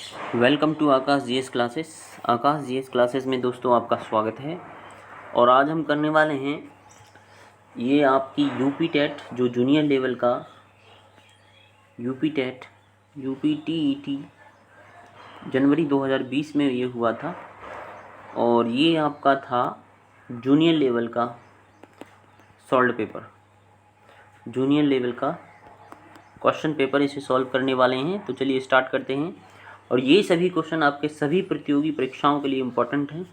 Welcome to Aakash GS classes. Aakash GS classes में दोस्तों आपका स्वागत है। और आज हम करने वाले हैं ये आपकी यूपी टेट जो जूनियर लेवल का यूपी टेट यूपी टीईटी जनवरी 2020 में ये हुआ था। और ये आपका था जूनियर लेवल का सॉल्व पेपर, जूनियर लेवल का क्वेश्चन पेपर इसे सॉल्व करने वाले हैं। तो चलिए स्टार्ट करते हैं। और ये सभी क्वेश्चन आपके सभी प्रतियोगी परीक्षाओं के लिए इम्पोर्टेंट हैं।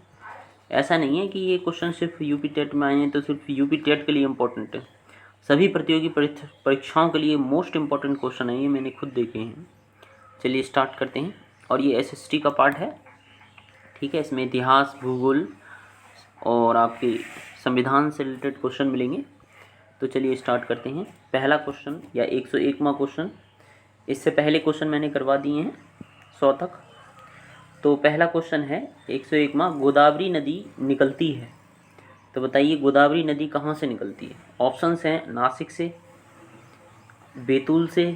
ऐसा नहीं है कि ये क्वेश्चन सिर्फ यूपी टेट में आए हैं तो सिर्फ यूपी टेट के लिए इम्पोर्टेंट है। सभी प्रतियोगी परीक्षाओं के लिए मोस्ट इम्पोर्टेंट क्वेश्चन है, ये मैंने खुद देखे हैं। चलिए स्टार्ट करते हैं। और ये एसएसटी का पार्ट है, ठीक है। इसमें इतिहास, भूगोल और आपके संविधान से रिलेटेड क्वेश्चन मिलेंगे। तो चलिए स्टार्ट करते हैं। पहला क्वेश्चन या 101वां क्वेश्चन, इससे पहले क्वेश्चन मैंने करवा दिए हैं 100 तक। तो पहला क्वेश्चन है 101वां, गोदावरी नदी निकलती है। तो बताइए गोदावरी नदी कहाँ से निकलती है। ऑप्शंस हैं नासिक से, बैतूल से,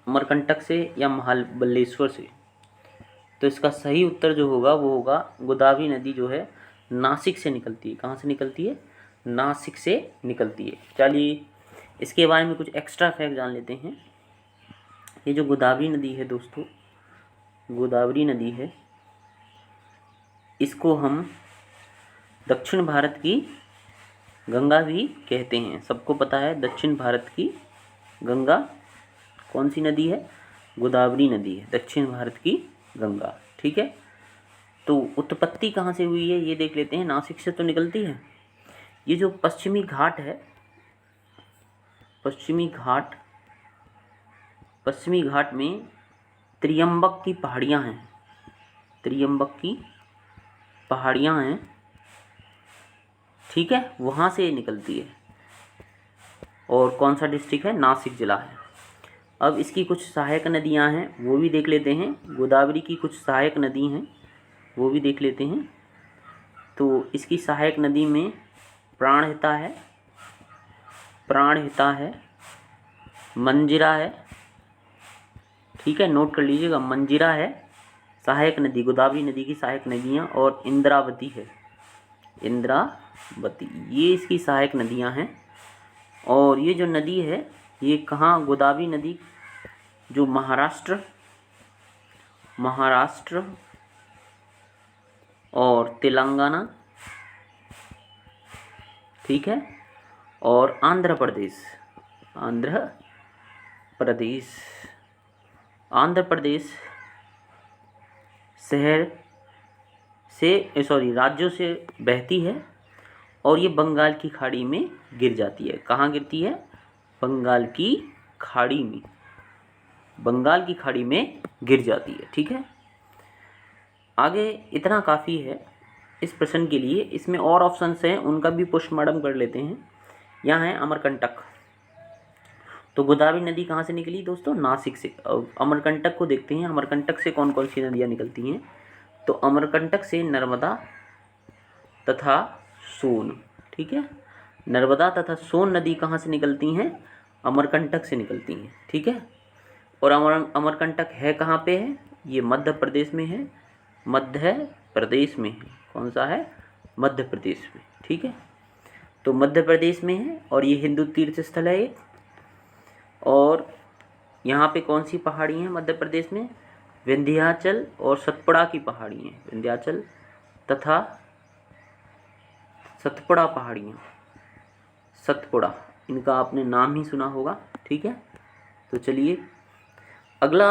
अमरकंटक से या महाबलेश्वर से। तो इसका सही उत्तर जो होगा वो होगा गोदावरी नदी जो है नासिक से निकलती है। कहाँ से निकलती है? नासिक से निकलती है। चलिए इसके बारे में कुछ एक्स्ट्रा फैक्ट जान लेते हैं। ये जो गोदावरी नदी है दोस्तों, गोदावरी नदी है, इसको हम दक्षिण भारत की गंगा भी कहते हैं। सबको पता है दक्षिण भारत की गंगा कौन सी नदी है? गोदावरी नदी है, दक्षिण भारत की गंगा, ठीक है। तो उत्पत्ति कहाँ से हुई है ये देख लेते हैं। नासिक से तो निकलती है। ये जो पश्चिमी घाट है, पश्चिमी घाट में त्रियंबक की पहाड़ियाँ हैं, त्रियंबक की पहाड़ियाँ हैं, ठीक है, वहाँ से निकलती है। और कौन सा डिस्ट्रिक्ट है? नासिक जिला है। अब इसकी कुछ सहायक नदियाँ हैं वो भी देख लेते हैं। गोदावरी की कुछ सहायक नदी हैं वो भी देख लेते हैं। तो इसकी सहायक नदी में प्राणहिता है, मंजिरा है, ठीक है, नोट कर लीजिएगा। मंजिरा है सहायक नदी, गोदावरी नदी की सहायक नदियाँ। और इंद्रावती है, इंद्रावती, ये इसकी सहायक नदियाँ हैं। और ये जो नदी है ये कहाँ? गोदावरी नदी जो महाराष्ट्र और तेलंगाना, ठीक है, और आंध्र प्रदेश शहर से राज्यों से बहती है। और ये बंगाल की खाड़ी में गिर जाती है। कहाँ गिरती है? बंगाल की खाड़ी में गिर जाती है, ठीक है। आगे इतना काफ़ी है इस प्रश्न के लिए। इसमें और ऑप्शंस हैं, उनका भी पोस्टमार्टम कर लेते हैं। यहाँ है अमरकंटक। तो गोदावरी नदी कहाँ से निकली दोस्तों? नासिक से। अमरकंटक को देखते हैं, अमरकंटक से कौन कौन सी नदियाँ निकलती हैं। तो अमरकंटक से नर्मदा तथा सोन, ठीक है, नर्मदा तथा सोन नदी कहाँ से निकलती हैं? अमरकंटक से निकलती हैं, ठीक है। और अमरकंटक है कहाँ पे है? ये मध्य प्रदेश में है, कौन सा है? मध्य प्रदेश में, ठीक है। तो मध्य प्रदेश में है और ये हिंदू तीर्थ स्थल है एक। और यहाँ पे कौन सी पहाड़ी हैं मध्य प्रदेश में? विंध्याचल और सतपुड़ा की पहाड़ी हैं, विंध्याचल तथा सतपुड़ा पहाड़ियाँ, सतपुड़ा, इनका आपने नाम ही सुना होगा, ठीक है। तो चलिए अगला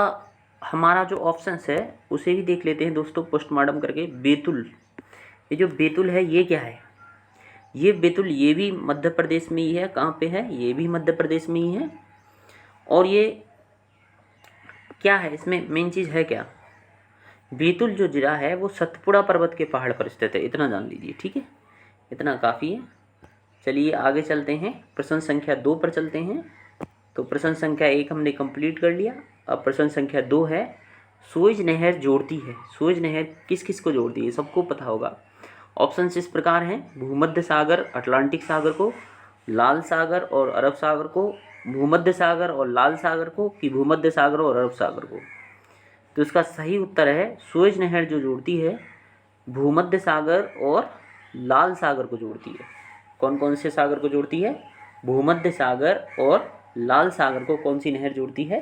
हमारा जो ऑप्शंस है उसे भी देख लेते हैं दोस्तों पोस्टमार्टम करके। बैतूल, ये जो बैतूल है ये क्या है? ये बैतूल ये भी मध्य प्रदेश में ही है। कहाँ पे है? ये भी मध्य प्रदेश में ही है। और ये क्या है? इसमें मेन चीज़ है क्या? बैतूल जो जिला है वो सतपुड़ा पर्वत के पहाड़ पर स्थित है, इतना जान लीजिए, ठीक है। इतना काफ़ी है। चलिए आगे चलते हैं, प्रश्न संख्या 2 पर चलते हैं। तो प्रश्न संख्या 1 हमने कंप्लीट कर लिया। अब प्रश्न संख्या 2 है, सुएज नहर जोड़ती है। सुएज नहर किस किस को जोड़ती है? सबको पता होगा। ऑप्शन इस प्रकार हैं, भूमध्य सागर अटलांटिक सागर को, लाल सागर और अरब सागर को, भूमध्य सागर और लाल सागर को, कि भूमध्य सागर और अरब सागर को। तो इसका सही उत्तर है सुएज नहर, जो जोड़ती है भूमध्य सागर और लाल सागर को जोड़ती है। कौन कौन से सागर को जोड़ती है? भूमध्य सागर और लाल सागर को कौन सी नहर जोड़ती है?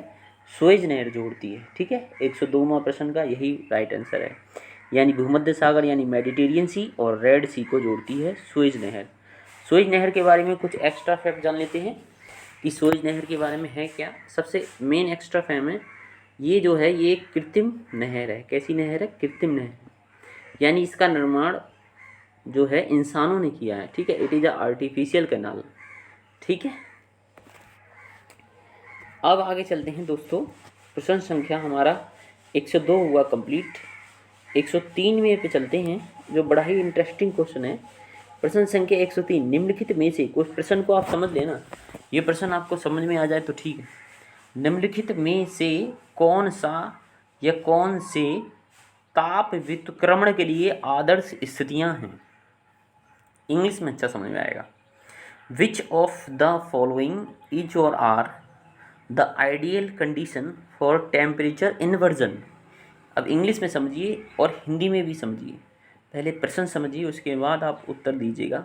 सुएज नहर जोड़ती है। ठीक है, 102वां प्रश्न का यही राइट आंसर है। यानी भूमध्य सागर यानी मेडिटेरियन सी और रेड सी को जोड़ती है सुएज नहर। सुएज नहर के बारे में कुछ एक्स्ट्रा फैक्ट जान लेते हैं कि सुएज नहर के बारे में है क्या। सबसे मेन एक्स्ट्रा फैक्ट है, ये जो है ये एक कृत्रिम नहर है। कैसी नहर है? कृत्रिम नहर, यानी इसका निर्माण जो है इंसानों ने किया है। ठीक है, it is a artificial canal. ठीक है, अब आगे चलते हैं दोस्तों। प्रश्न संख्या हमारा 102 हुआ कंप्लीट। 103वें पे चलते हैं, जो बड़ा ही इंटरेस्टिंग क्वेश्चन है। प्रश्न संख्या 103, निम्नलिखित में से कुछ प्रश्न को आप समझ लेना, ये प्रश्न आपको समझ में आ जाए तो ठीक है। निम्नलिखित में से कौन सा या कौन से ताप व्युत्क्रमण के लिए आदर्श स्थितियां हैं? इंग्लिश में अच्छा समझ में आएगा। Which of the following is or are the ideal condition for temperature inversion. अब इंग्लिश में समझिए और हिंदी में भी समझिए। पहले प्रश्न समझिए, उसके बाद आप उत्तर दीजिएगा।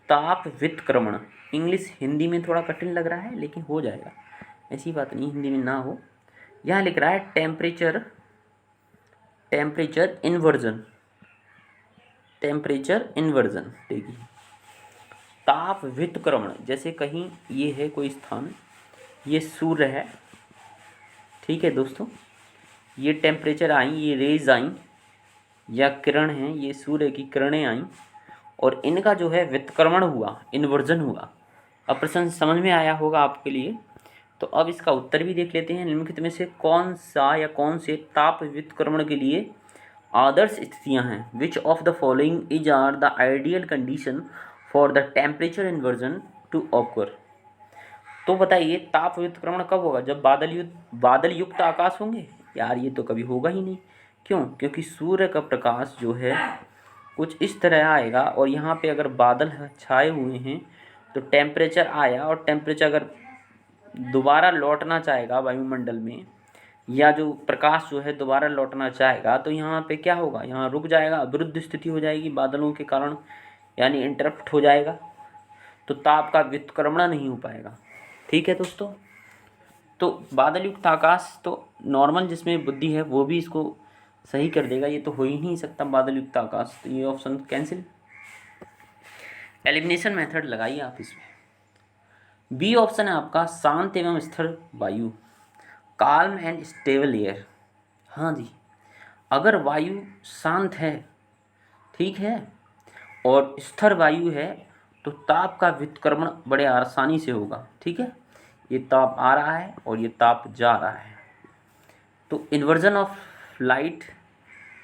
ताप व्युत्क्रमण, इंग्लिश हिंदी में थोड़ा कठिन लग रहा है लेकिन हो जाएगा, ऐसी बात नहीं हिंदी में ना हो। यहाँ लिख रहा है टेम्परेचर इन्वर्जन, टेम्परेचर इन्वर्जन। देखिए, ताप व्युत्क्रमण, जैसे कहीं ये है कोई स्थान, ये सूर्य है। ठीक है दोस्तों, ये टेम्परेचर आई, ये रेज आई या किरण हैं, ये सूर्य की किरणें आई और इनका जो है व्युत्क्रमण हुआ, इन्वर्जन हुआ। अब प्रश्न समझ में आया होगा आपके लिए। तो अब इसका उत्तर भी देख लेते हैं। निम्नलिखित में से कौन सा या कौन से ताप व्युत्क्रमण के लिए आदर्श स्थितियां हैं? Which of the following is are the ideal condition for the temperature inversion to occur. तो बताइए, ताप व्युत्क्रमण कब होगा? जब बादल युक्त आकाश होंगे? यार ये तो कभी होगा ही नहीं। क्यों? क्योंकि सूर्य का प्रकाश जो है कुछ इस तरह आएगा और यहाँ पे अगर बादल छाए हुए हैं तो टेम्परेचर आया, और टेम्परेचर अगर दोबारा लौटना चाहेगा वायुमंडल में, या जो प्रकाश जो है दोबारा लौटना चाहेगा, तो यहाँ पे क्या होगा? यहाँ रुक जाएगा, अवरुद्ध स्थिति हो जाएगी बादलों के कारण, यानी इंटरप्ट हो जाएगा, तो ताप का व्युत्क्रमण नहीं हो पाएगा। ठीक है दोस्तों, तो बादल युक्त आकाश तो नॉर्मल जिसमें बुद्धि है वो भी इसको सही कर देगा। ये तो हो ही नहीं सकता बादल युक्त आकाश, तो ये ऑप्शन कैंसिल। एलिमिनेशन मेथड लगाइए आप इसमें। बी ऑप्शन है आपका शांत एवं स्थिर वायु, काल्म एंड स्टेबल एयर। हाँ जी, अगर वायु शांत है, ठीक है, और स्थिर वायु है, तो ताप का व्युत्क्रमण बड़े आसानी से होगा। ठीक है, ये ताप आ रहा है और ये ताप जा रहा है, तो इन्वर्जन ऑफ लाइट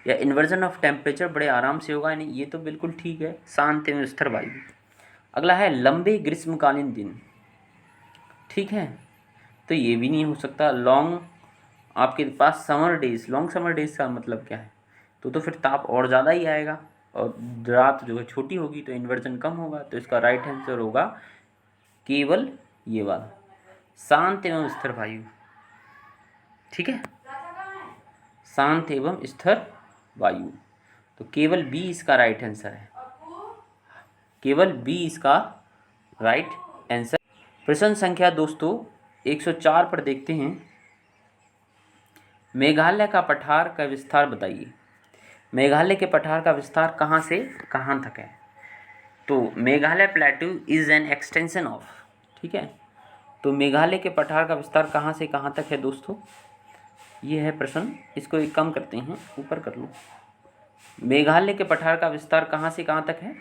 या इन्वर्जन ऑफ टेम्परेचर बड़े आराम से होगा। यानी ये तो बिल्कुल ठीक है, शांत एवं स्थिर वायु। अगला है लंबे ग्रीष्मकालीन दिन। ठीक है, तो ये भी नहीं हो सकता। लॉन्ग आपके पास summer days, long summer days का मतलब क्या है? तो फिर ताप और ज़्यादा ही आएगा और रात जो है छोटी होगी, तो इन्वर्जन कम होगा। तो इसका राइट आंसर होगा केवल ये वाला, शांत एवं स्थिर वायु। ठीक है, शांत एवं स्थिर वायु, तो केवल बी इसका राइट आंसर है, केवल बी इसका राइट आंसर। प्रश्न संख्या दोस्तों 104 पर देखते हैं। मेघालय का पठार का विस्तार बताइए। मेघालय के पठार का विस्तार कहाँ से कहाँ तक है? तो Meghalaya प्लेटू is an extension of, ठीक है, तो मेघालय के पठार का विस्तार कहाँ से कहाँ तक है दोस्तों? ये है प्रश्न, इसको एक कम करते हैं, ऊपर कर लो। मेघालय के पठार का विस्तार कहाँ से कहाँ तक है?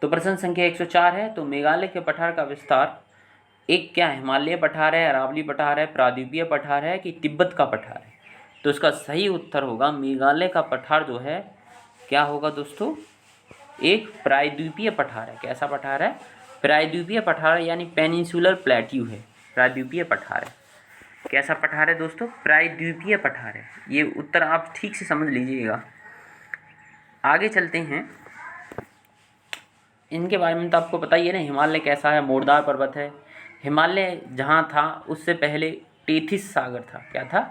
तो प्रश्न संख्या 104 है। तो मेघालय के पठार का विस्तार एक क्या है? हिमालय पठार है, अरावली पठार है, प्रायद्वीपीय पठार है कि तिब्बत का पठार है? तो इसका सही उत्तर होगा मेघालय का पठार जो है क्या होगा दोस्तों? एक प्रायद्वीपीय पठार है। कैसा पठार है? प्रायद्वीपीय पठार है, यानी पेनिनसुलर प्लेट्यू है, प्रायद्वीपीय पठार है। कैसा पठार है दोस्तों? प्रायद्वीपीय पठार है। ये उत्तर आप ठीक से समझ लीजिएगा। आगे चलते हैं, इनके बारे में तो आपको पता ही है ना। हिमालय कैसा है? मोरदार पर्वत है। हिमालय जहाँ था उससे पहले टेथिस सागर था। क्या था?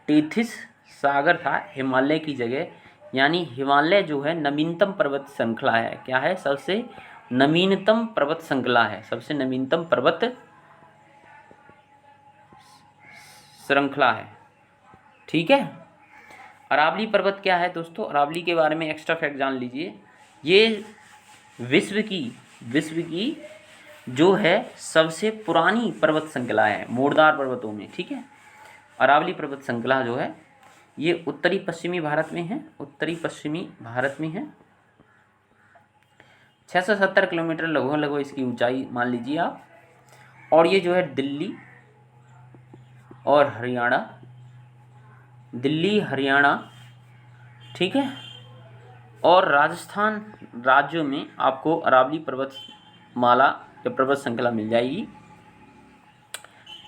टेथिस सागर था हिमालय की जगह, यानी हिमालय जो है नवीनतम पर्वत श्रृंखला है। क्या है? सबसे नवीनतम पर्वत श्रृंखला है, सबसे नवीनतम पर्वत श्रृंखला है। ठीक है। अरावली पर्वत क्या है दोस्तों? अरावली के बारे में एक्स्ट्रा फैक्ट जान लीजिए। ये विश्व की जो है सबसे पुरानी पर्वत श्रृंखला है मोड़दार पर्वतों में। ठीक है। अरावली पर्वत श्रृंखला जो है ये उत्तरी पश्चिमी भारत में है, उत्तरी पश्चिमी भारत में है। 670 किलोमीटर लगभग इसकी ऊंचाई मान लीजिए आप। और ये जो है दिल्ली और हरियाणा, दिल्ली हरियाणा, ठीक है, और राजस्थान राज्यों में आपको अरावली पर्वतमाला या पर्वत श्रृंखला मिल जाएगी।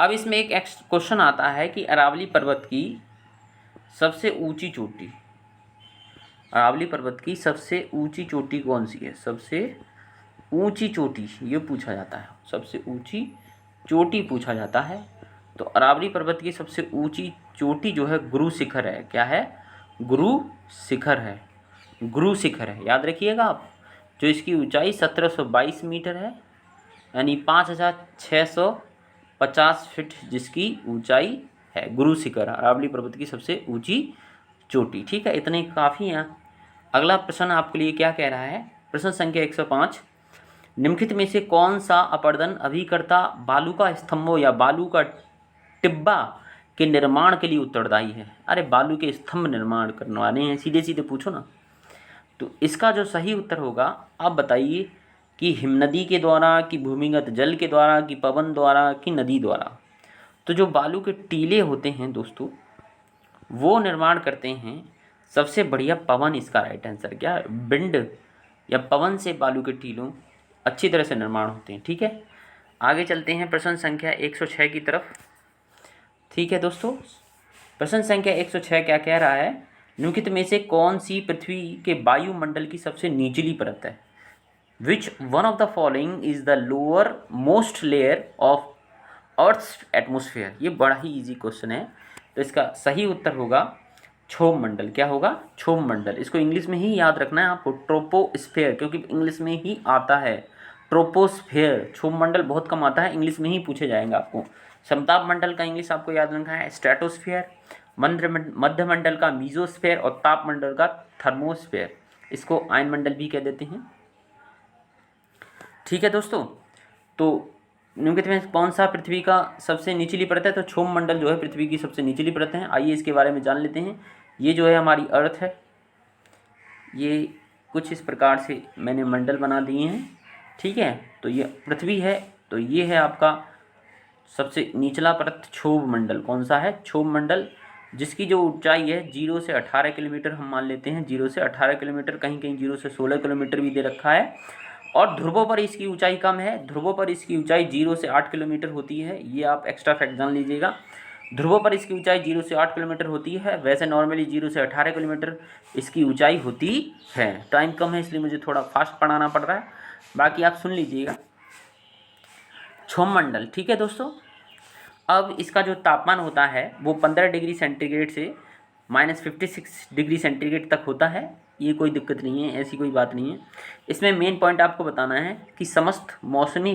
अब इसमें एक क्वेश्चन आता है कि अरावली पर्वत की सबसे ऊंची चोटी, अरावली पर्वत की सबसे ऊंची चोटी कौन सी है? सबसे ऊंची चोटी ये पूछा जाता है, सबसे ऊंची चोटी पूछा जाता है। तो अरावली पर्वत की सबसे ऊंची चोटी जो है गुरु शिखर है। क्या है? गुरु शिखर है, गुरु शिखर है, याद रखिएगा आप। जो इसकी ऊंचाई 1722 मीटर है, यानी 5650 फीट जिसकी ऊंचाई है। गुरु शिखर अरावली पर्वत की सबसे ऊंची चोटी। ठीक है, इतने काफ़ी हैं। अगला प्रश्न आपके लिए क्या कह रहा है? प्रश्न संख्या 105, निम्नलिखित में से कौन सा अपर्दन अभिकर्ता बालू का स्तंभों या बालू का टिब्बा के निर्माण के लिए उत्तरदायी है? अरे बालू के स्तंभ निर्माण करवाने हैं, सीधे सीधे पूछो ना। तो इसका जो सही उत्तर होगा, आप बताइए कि हिमनदी के द्वारा, कि भूमिगत जल के द्वारा, कि पवन द्वारा, कि नदी द्वारा। तो जो बालू के टीले होते हैं दोस्तों, वो निर्माण करते हैं सबसे बढ़िया पवन। इसका राइट आंसर क्या है? विंड या पवन से बालू के टीलों अच्छी तरह से निर्माण होते हैं। ठीक है, आगे चलते हैं प्रश्न संख्या 106 की तरफ। ठीक है दोस्तों, प्रश्न संख्या 106 क्या कह रहा है? निम्नलिखित में से कौन सी पृथ्वी के वायुमंडल की सबसे निचली परत है? Which one of the following is the lower most layer of earth's atmosphere? ये बड़ा ही इजी क्वेश्चन है। तो इसका सही उत्तर होगा क्षोभ मंडल। क्या होगा? क्षोभ मंडल। इसको इंग्लिश में ही याद रखना है आपको, ट्रोपोस्फेयर, क्योंकि इंग्लिश में ही आता है ट्रोपोस्फेयर। क्षोभ मंडल बहुत कम आता है, इंग्लिश में ही पूछे जाएंगे आपको। समताप मंडल का इंग्लिश आपको याद रखना है स्ट्रेटोस्फेयर, मध्य मंडल का मीजोस्फेयर और ताप मंडल का थर्मोस्फेयर। इसको आयन मंडल भी कह देते हैं। ठीक है दोस्तों, तो निम्नलिखित में कौन सा पृथ्वी का सबसे निचली परत है? तो क्षोभ मंडल जो है पृथ्वी की सबसे निचली परत है। आइए इसके बारे में जान लेते हैं। ये जो है हमारी अर्थ है, ये कुछ इस प्रकार से मैंने मंडल बना दिए हैं। ठीक है, तो ये पृथ्वी है, तो ये है आपका सबसे निचला परत क्षोभ मंडल। कौन सा है? क्षोभ मंडल, जिसकी जो ऊंचाई है 0 से 18 किलोमीटर हम मान लेते हैं। 0 से 18 किलोमीटर, कहीं कहीं 0 से 16 किलोमीटर भी दे रखा है। और ध्रुवों पर इसकी ऊंचाई कम है, ध्रुवों पर इसकी ऊंचाई 0 से 8 किलोमीटर होती है। ये आप एक्स्ट्रा फैक्ट जान लीजिएगा। ध्रुवों पर इसकी ऊंचाई 0 से 8 किलोमीटर होती है। वैसे नॉर्मली 0 से 18 किलोमीटर इसकी ऊंचाई होती है। टाइम कम है इसलिए मुझे थोड़ा फास्ट पढ़ाना पड़ रहा है, बाकी आप सुन लीजिएगा। क्षोभ मंडल, ठीक है दोस्तों। अब इसका जो तापमान होता है वो 15 डिग्री सेंटीग्रेड से -56 डिग्री सेंटीग्रेड तक होता है। ये कोई दिक्कत नहीं है, ऐसी कोई बात नहीं है। इसमें मेन पॉइंट आपको बताना है कि समस्त मौसमी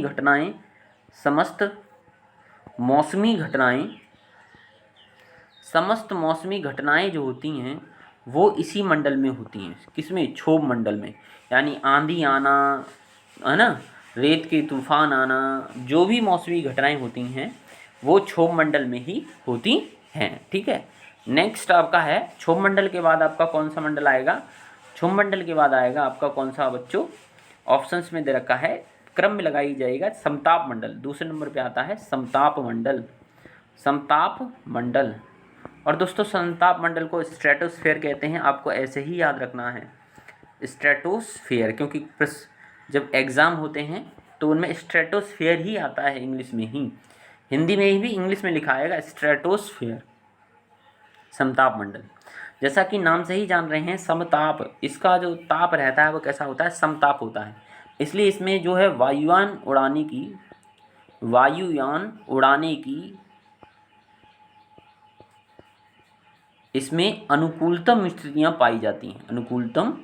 घटनाएं जो होती हैं वो इसी मंडल में होती हैं। किसमें? क्षोभ मंडल में। यानी आंधी आना, है ना, रेत के तूफान आना, जो भी मौसमी घटनाएं होती हैं वो क्षोभ मंडल में ही होती हैं। ठीक है, नेक्स्ट आपका है क्षोभ मंडल के बाद आपका कौन सा मंडल आएगा? क्षोभ मंडल के बाद आएगा आपका कौन सा बच्चों? ऑप्शंस में दे रखा है, क्रम में लगाई जाएगा। समताप मंडल दूसरे नंबर पे आता है। समताप मंडल। और दोस्तों समताप मंडल को स्ट्रेटोस्फेयर कहते हैं, आपको ऐसे ही याद रखना है स्ट्रेटोस्फेयर, क्योंकि जब एग्ज़ाम होते हैं तो उनमें स्ट्रेटोस्फेयर ही आता है इंग्लिश में ही। हिंदी में भी इंग्लिश में लिखा आएगा स्ट्रेटोस्फेयर, समताप मंडल। जैसा कि नाम से ही जान रहे हैं समताप, इसका जो ताप रहता है वो कैसा होता है? समताप होता है। इसलिए इसमें जो है वायुयान उड़ाने की इसमें अनुकूलतम स्थितियाँ पाई जाती हैं, अनुकूलतम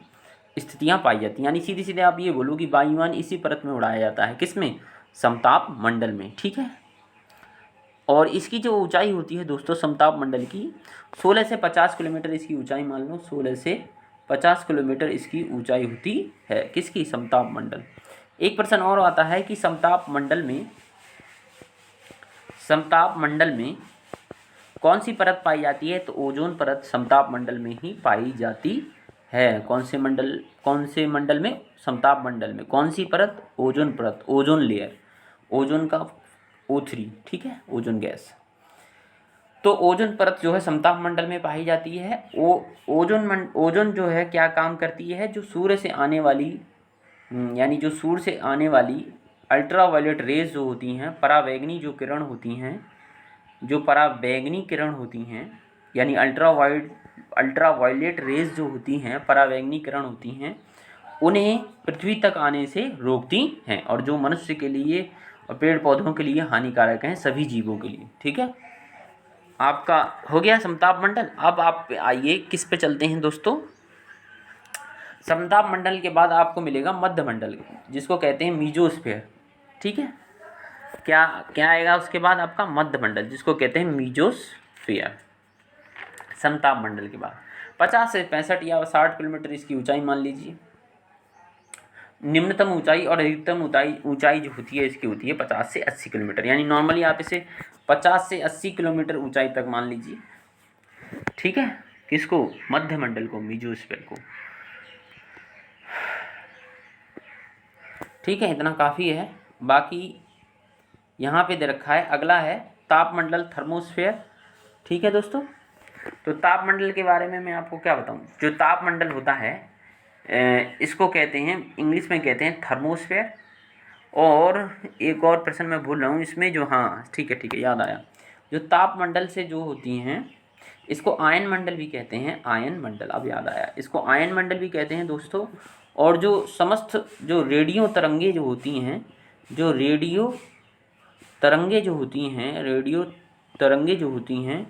स्थितियाँ पाई जाती हैं। यानी सीधे सीधे आप ये बोलो कि वायुयान इसी परत में उड़ाया जाता है, किसमें, समताप मंडल में, ठीक है। और इसकी जो ऊंचाई होती है दोस्तों समताप मंडल की 16 से 50 किलोमीटर इसकी ऊंचाई मान लो, 16 से 50 किलोमीटर इसकी ऊंचाई होती है, किसकी, समताप मंडल। एक प्रश्न और आता है कि समताप मंडल में कौन सी परत पाई जाती है, तो ओजोन परत समताप मंडल में ही पाई जाती है। कौन से मंडल में, समताप मंडल में कौन सी परत, ओजोन परत, ओजोन लेयर, ओजोन का O3, ठीक है, ओजोन गैस। तो ओजोन परत जो है समताप मंडल में पाई जाती है। ओजोन जो है क्या काम करती है, जो सूर्य से आने वाली यानी जो सूर्य से आने वाली अल्ट्रावायलेट रेज जो होती हैं, परावैंगनी जो किरण होती हैं, जो परावैंगनी किरण होती हैं, यानी अल्ट्रावायलेट रेज जो होती हैं, परावैंगनी किरण होती हैं, उन्हें पृथ्वी तक आने से रोकती हैं, और जो मनुष्य के लिए और पेड़ पौधों के लिए हानिकारक हैं, सभी जीवों के लिए, ठीक है। आपका हो गया समताप मंडल। अब आप आइए किस पे चलते हैं दोस्तों, समताप मंडल के बाद आपको मिलेगा मध्य मंडल, जिसको कहते हैं मीजोस्फीयर, ठीक है। क्या क्या आएगा उसके बाद, आपका मध्य मंडल, जिसको कहते हैं मीजोस्फीयर। समताप मंडल के बाद 50 से 65 या 60 किलोमीटर इसकी ऊंचाई मान लीजिए। निम्नतम ऊंचाई और अधिकतम ऊंचाई जो होती है इसकी होती है 50 से 80 किलोमीटर, यानी नॉर्मली आप इसे 50 से 80 किलोमीटर ऊंचाई तक मान लीजिए, ठीक है। किसको, मध्य मंडल को, मीजोस्फीयर को, ठीक है। इतना काफ़ी है। बाकी यहाँ पे दे रखा है, अगला है तापमंडल, थर्मोस्फीयर, ठीक है दोस्तों। तो तापमंडल के बारे में मैं आपको क्या बताऊँ, जो तापमंडल होता है इसको कहते हैं, इंग्लिश में कहते हैं थर्मोस्फीयर। और एक और प्रश्न मैं भूल रहा हूँ इसमें, जो हाँ ठीक है याद आया, जो तापमंडल से जो होती हैं इसको आयन मंडल भी कहते हैं, आयन मंडल, अब याद आया, इसको आयन मंडल भी कहते हैं दोस्तों। और जो समस्त जो रेडियो तरंगे जो होती हैं, रेडियो तरंगे जो होती हैं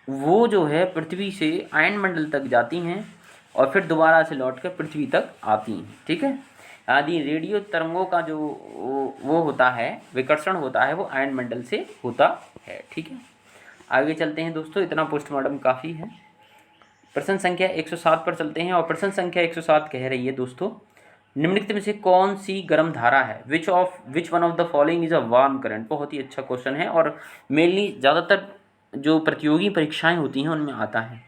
वो जो है पृथ्वी से आयन मंडल तक जाती हैं और फिर दोबारा से लौट कर पृथ्वी तक आती हैं, ठीक है। आदि रेडियो तरंगों का जो वो होता है, विकर्षण होता है, वो आयन मंडल से होता है, ठीक है। आगे चलते हैं दोस्तों, इतना पोस्टमार्टम काफ़ी है। प्रश्न संख्या 107 पर चलते हैं, और प्रश्न संख्या 107 कह रही है दोस्तों, निम्नलिखित में से कौन सी गर्म धारा है, which one of the following is a warm current. बहुत ही अच्छा क्वेश्चन है, और मेनली ज़्यादातर जो प्रतियोगी परीक्षाएं होती हैं उनमें आता है।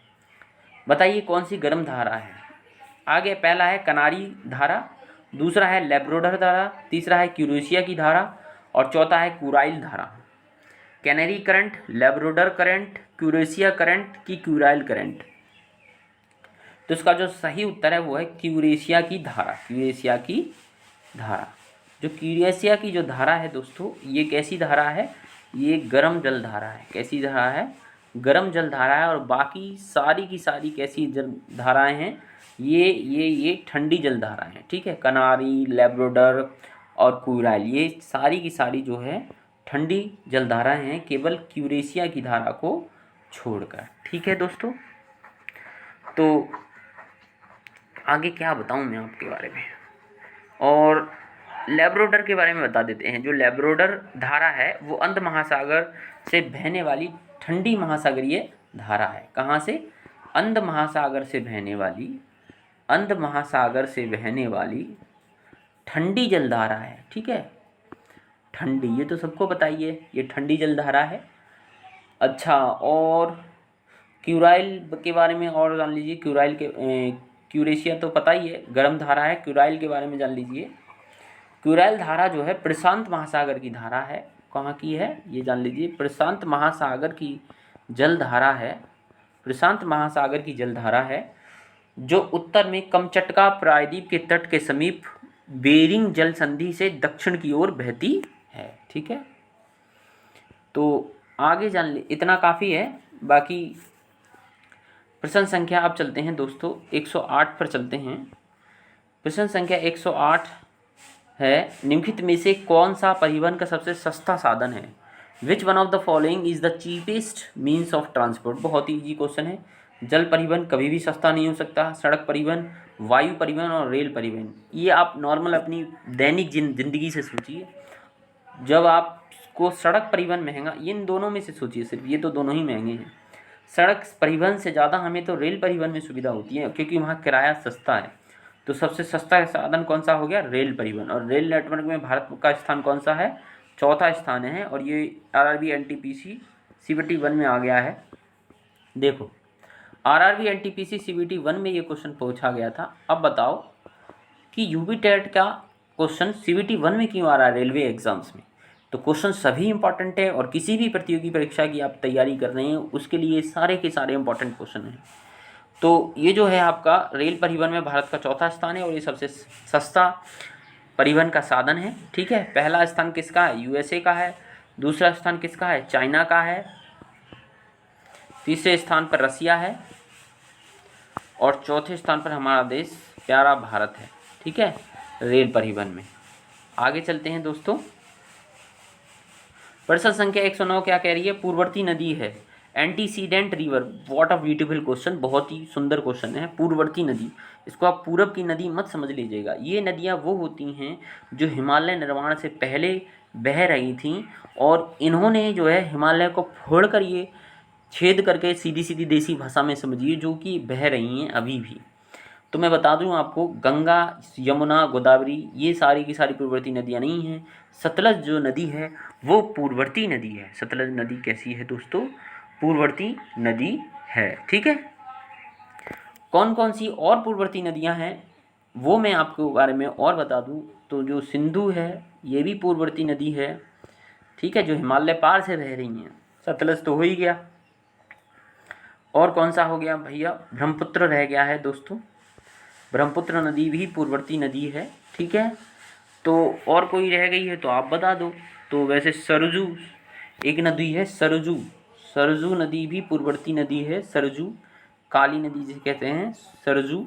बताइए कौन सी गर्म धारा है। आगे पहला है कनारी धारा, दूसरा है लैब्राडोर धारा, तीसरा है क्यूरेशिया की धारा, और चौथा है कुराइल धारा। Canary current, Labrador current, Kuroshio current की क्यूराइल करंट। तो इसका जो सही उत्तर है वो है क्यूरेशिया की धारा, क्यूरेशिया की धारा। जो क्यूरेशिया की जो धारा है दोस्तों, ये कैसी धारा है, ये गर्म जल धारा है। कैसी धारा है, गर्म जल धारा है। और बाकी सारी की सारी कैसी जल धाराएं हैं, ये ठंडी जल धाराएं हैं, ठीक है। कनारी, लैब्राडोर और कुराइल, ये सारी की सारी जो है ठंडी जल धाराएं हैं, केवल क्यूरेशिया की धारा को छोड़कर, ठीक है दोस्तों। तो आगे क्या बताऊं मैं आपके बारे में, और लैब्राडोर के बारे में बता देते हैं। जो लैब्राडोर धारा है वो अंध महासागर से बहने वाली ठंडी महासागरीय धारा है। कहाँ से, अंध महासागर से बहने वाली ठंडी जलधारा है, ठीक है। ठंडी, ये तो सबको बताइए, ये ठंडी जलधारा है। अच्छा, और क्यूराइल के बारे में और जान लीजिए। क्यूरेशिया तो पता ही है, गर्म धारा है। क्यूराइल के बारे में जान लीजिए। क्यूराइल धारा जो है प्रशांत महासागर की धारा है। कहाँ की है, ये जान लीजिए, प्रशांत महासागर की जलधारा है। प्रशांत महासागर की जलधारा है, जो उत्तर में कमचटका प्रायद्वीप के तट के समीप बेरिंग जल संधि से दक्षिण की ओर बहती है, ठीक है। तो आगे जान ली, इतना काफ़ी है। बाकी प्रश्न संख्या अब चलते हैं दोस्तों 108 पर चलते हैं। प्रश्न संख्या 108 है, निम्नलिखित में से कौन सा परिवहन का सबसे सस्ता साधन है। Which one of the following is the cheapest means of transport. बहुत ही ईजी क्वेश्चन है। जल परिवहन कभी भी सस्ता नहीं हो सकता, सड़क परिवहन, वायु परिवहन और रेल परिवहन। ये आप नॉर्मल अपनी दैनिक जिंदगी से सोचिए। जब आपको सड़क परिवहन महंगा, इन दोनों में से सोचिए, सिर्फ ये तो दोनों ही महंगे हैं। सड़क परिवहन से ज़्यादा हमें तो रेल परिवहन में सुविधा होती है, क्योंकि वहाँ किराया सस्ता है। तो सबसे सस्ता साधन कौन सा हो गया? रेल परिवहन। और रेल नेटवर्क में भारत का स्थान कौन सा है? चौथा स्थान है। और ये आरआरबी एनटीपीसी सीबीटी 1 में आ गया है। देखो, आरआरबी एनटीपीसी सीबीटी 1 में ये क्वेश्चन पूछा गया था। अब बताओ कि यूपी टेट का क्वेश्चन सीबीटी 1 में क्यों आ रहा है रेलवे एग्जाम्स में? तो क्वेश्चन सभी इंपॉर्टेंट है, और किसी भी प्रतियोगी परीक्षा की आप तैयारी कर रहे हैं उसके लिए सारे के सारे इंपॉर्टेंट क्वेश्चन हैं। तो ये जो है आपका रेल परिवहन में भारत का चौथा स्थान है, और ये सबसे सस्ता परिवहन का साधन है। ठीक है, पहला स्थान किसका है? यूएसए का है। दूसरा स्थान किसका है? चाइना का है। तीसरे स्थान पर रसिया है, और चौथे स्थान पर हमारा देश प्यारा भारत है। ठीक है, रेल परिवहन में। आगे चलते हैं दोस्तों। प्रश्न संख्या 109 क्या कह रही है? पूर्ववर्ती नदी है, antecedent river. What a beautiful question, बहुत ही सुंदर क्वेश्चन है। पूर्ववर्ती नदी, इसको आप पूरब की नदी मत समझ लीजिएगा। ये नदियाँ वो होती हैं जो हिमालय निर्माण से पहले बह रही थीं, और इन्होंने जो है हिमालय को फोड़ कर, ये छेद करके, सीधी सीधी देसी भाषा में समझिए, जो कि बह रही हैं अभी भी। तो मैं बता दूं आपको, गंगा, यमुना, गोदावरी, ये सारी की सारी पूर्ववर्ती नदियाँ नहीं हैं। सतलज जो नदी है वो पूर्ववर्ती नदी है। सतलज नदी कैसी है दोस्तों? पूर्ववर्ती नदी है। ठीक है, कौन कौन सी और पूर्ववर्ती नदियाँ हैं वो मैं आपको बारे में और बता दूं। तो जो सिंधु है ये भी पूर्ववर्ती नदी है। ठीक है, जो हिमालय पार से बह रही हैं। सतलज तो हो ही गया, और कौन सा हो गया भैया? ब्रह्मपुत्र रह गया है दोस्तों। ब्रह्मपुत्र नदी भी पूर्ववर्ती नदी है। ठीक है, तो और कोई रह गई है तो आप बता दो। तो वैसे सरजू एक नदी है, सरजू। सरजू नदी भी पूर्ववर्ती नदी है। सरजू, काली नदी जिसे कहते हैं, सरजू।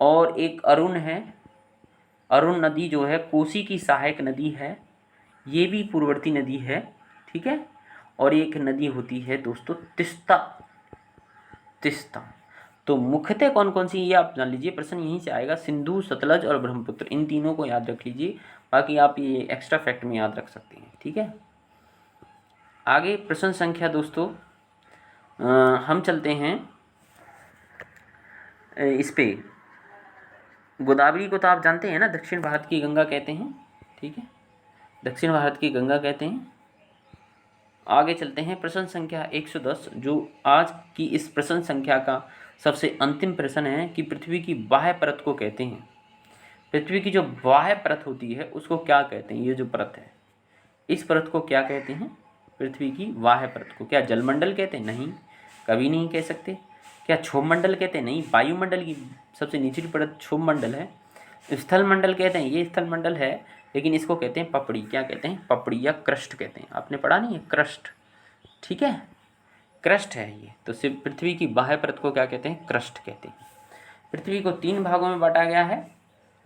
और एक अरुण है, अरुण नदी जो है कोसी की सहायक नदी है, ये भी पूर्ववर्ती नदी है। ठीक है, और एक नदी होती है दोस्तों तिस्ता। तिस्ता। तो मुख्यतः कौन कौन सी, ये आप जान लीजिए, प्रश्न यहीं से आएगा। सिंधु, सतलज और ब्रह्मपुत्र, इन तीनों को याद रख लीजिए। बाकी आप ये एक्स्ट्रा फैक्ट में याद रख सकते हैं। ठीक है, आगे प्रश्न संख्या दोस्तों हम चलते हैं इस पे। गोदावरी को तो आप जानते हैं ना, दक्षिण भारत की गंगा कहते हैं। ठीक है, दक्षिण भारत की गंगा कहते हैं। आगे चलते हैं प्रश्न संख्या 110, जो आज की इस प्रश्न संख्या का सबसे अंतिम प्रश्न है कि पृथ्वी की बाह्य परत को कहते हैं। पृथ्वी की जो बाह्य परत होती है उसको क्या कहते हैं? ये जो परत है, इस परत को क्या कहते हैं? पृथ्वी की बाह्य परत को क्या जलमंडल कहते हैं? नहीं, कभी नहीं कह सकते। क्या क्षोभमंडल कहते हैं? नहीं, वायुमंडल की सबसे निचली परत क्षोभमंडल है। स्थल मंडल कहते हैं, ये स्थल मंडल है, लेकिन इसको कहते हैं पपड़ी। क्या कहते हैं? पपड़ी या क्रस्ट कहते हैं। आपने पढ़ा नहीं है? क्रस्ट। ठीक है, क्रस्ट है ये। तो सिर्फ पृथ्वी की बाह्य परत को क्या कहते हैं? क्रस्ट कहते हैं। पृथ्वी को 3 भागों में बांटा गया है,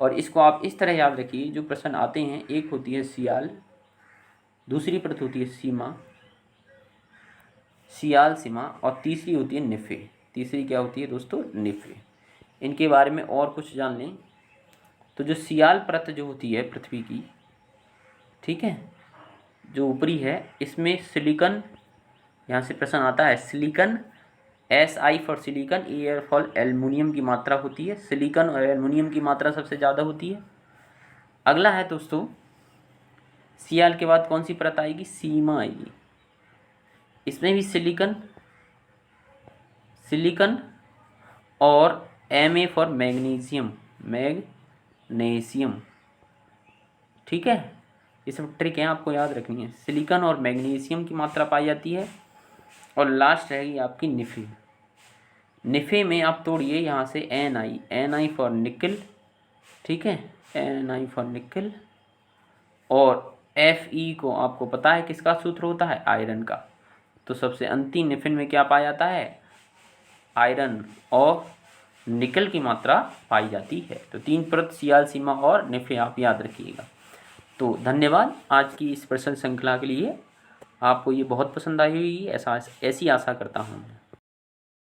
और इसको आप इस तरह याद रखिए, जो प्रश्न आते हैं, एक होती है सियाल, दूसरी परत होती है सीमा, सियाल सीमा, और तीसरी होती है निफे। तीसरी क्या होती है दोस्तों? निफे। इनके बारे में और कुछ जान लें तो जो सियाल परत जो होती है पृथ्वी की, ठीक है, जो ऊपरी है, इसमें सिलिकॉन, यहाँ से प्रश्न आता है, silicon, SI for silicon, AL for aluminium की मात्रा होती है। सिलिकॉन और एल्युमिनियम की मात्रा सबसे ज़्यादा होती है। अगला है दोस्तों, सियाल के बाद कौन सी परत आएगी? सीमा आएगी। इसमें भी सिलिकॉन, सिलिकॉन और MA फॉर मैग्नीशियम, मैग्नीशियम। ठीक है, ये सब ट्रिक है, आपको याद रखनी है। सिलिकॉन और मैग्नीशियम की मात्रा पाई जाती है। और लास्ट रहेगी आपकी निफे। निफे में आप तोड़िए यहाँ से NI फॉर निकल। ठीक है, NI फॉर निकल। और FE को आपको पता है किसका सूत्र होता है? आयरन का। तो सबसे अंतिम निफिन में क्या पाया जाता है? आयरन और निकल की मात्रा पाई जाती है। तो 3 परत, सियाल, सीमा और निफे, आप याद रखिएगा। तो धन्यवाद आज की इस प्रश्न श्रृंखला के लिए। आपको ये बहुत पसंद आई हुई, ऐसी आशा करता हूँ।